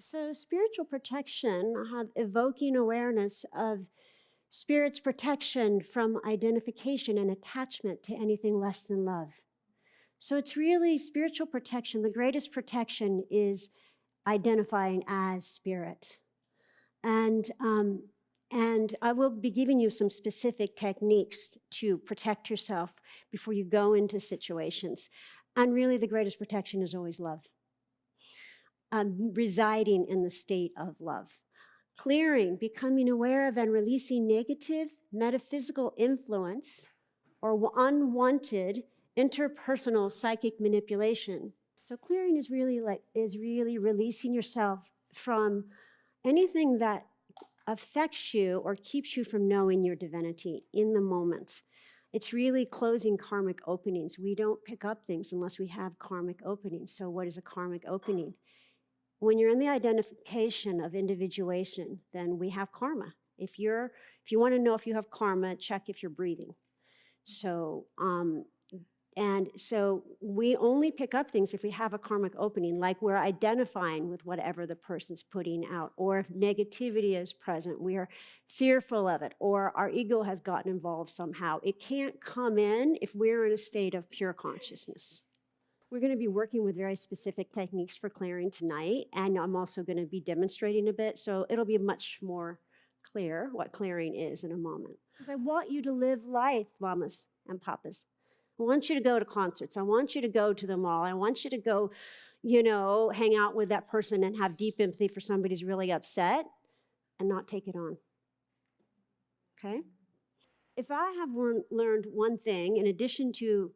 So, spiritual protection, have evoking awareness of spirit's protection from identification and attachment to anything less than love. So, it's really spiritual protection. The greatest protection is identifying as spirit. And and I will be giving you some specific techniques to protect yourself before you go into situations. And really, the greatest protection is always love, residing in the state of love. Clearing, becoming aware of and releasing negative metaphysical influence or unwanted interpersonal psychic manipulation. So clearing is really releasing yourself from anything that affects you or keeps you from knowing your divinity in the moment. It's really closing karmic openings. We don't pick up things unless we have karmic openings. So what is a karmic opening? When you're in the identification of individuation, then we have karma. If you want to know if you have karma, check if you're breathing. So, and so we only pick up things if we have a karmic opening, like we're identifying with whatever the person's putting out, or if negativity is present, we are fearful of it, or our ego has gotten involved somehow. It can't come in if we're in a state of pure consciousness. We're going to be working with very specific techniques for clearing tonight, and I'm also going to be demonstrating a bit, so it'll be much more clear what clearing is in a moment. Because I want you to live life, mamas and papas. I want you to go to concerts. I want you to go to the mall. I want you to go, hang out with that person and have deep empathy for somebody who's really upset and not take it on. Okay? If I have learned one thing, in addition to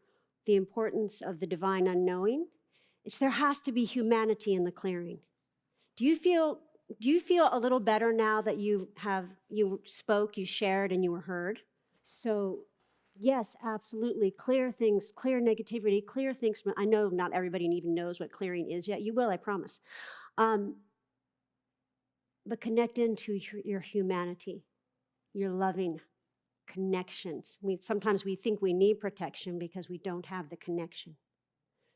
the importance of the divine unknowing, it's there has to be humanity in the clearing. Do you feel a little better now that you spoke, you shared, and you were heard? So yes, absolutely. Clear things, clear negativity, clear things. I know not everybody even knows what clearing is yet. You will, I promise. But connect into your humanity, your loving connections. Sometimes we think we need protection because we don't have the connection.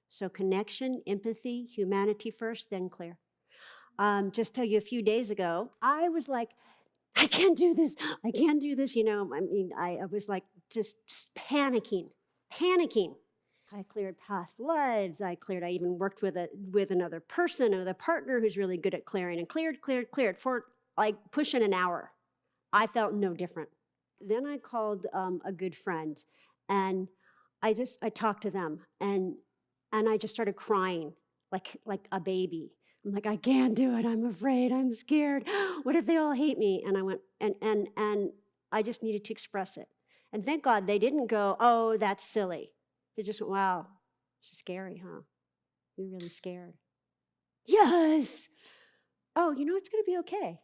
So connection, empathy, humanity first, then clear. Just tell you a few days ago, I was like, I can't do this. I can't do this. I was like just panicking. I cleared past lives. I even worked with another person, with a partner who's really good at clearing, and cleared for like pushing an hour. I felt no different. Then I called a good friend, and I talked to them, and I just started crying like a baby. I'm like, I can't do it. I'm afraid. I'm scared. What if they all hate me? And I went, and I just needed to express it. And thank God they didn't go, oh, that's silly. They just went, wow, it's scary, huh? You're really scared. Yes. Oh, it's going to be okay.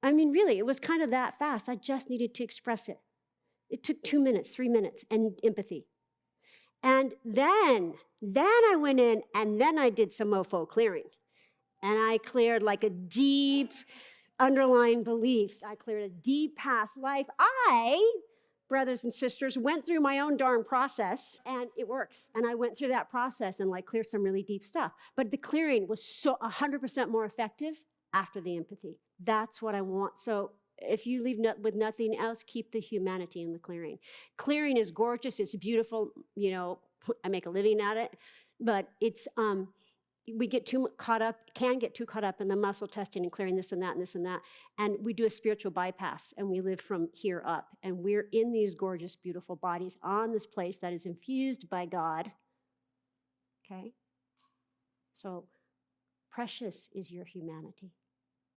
I mean, really, it was kind of that fast. I just needed to express it. It took 2 minutes, 3 minutes, and empathy. And then I went in, and then I did some mofo clearing. And I cleared like a deep underlying belief. I cleared a deep past life. Brothers and sisters, went through my own darn process, and it works. And I went through that process and cleared some really deep stuff. But the clearing was so 100% more effective after the empathy. That's what I want. So if you leave with nothing else, keep the humanity in the clearing. Clearing is gorgeous. It's beautiful. I make a living at it. But it's we can get too caught up in the muscle testing and clearing this and that and this and that. And we do a spiritual bypass, and we live from here up. And we're in these gorgeous, beautiful bodies on this place that is infused by God. Okay? So precious is your humanity.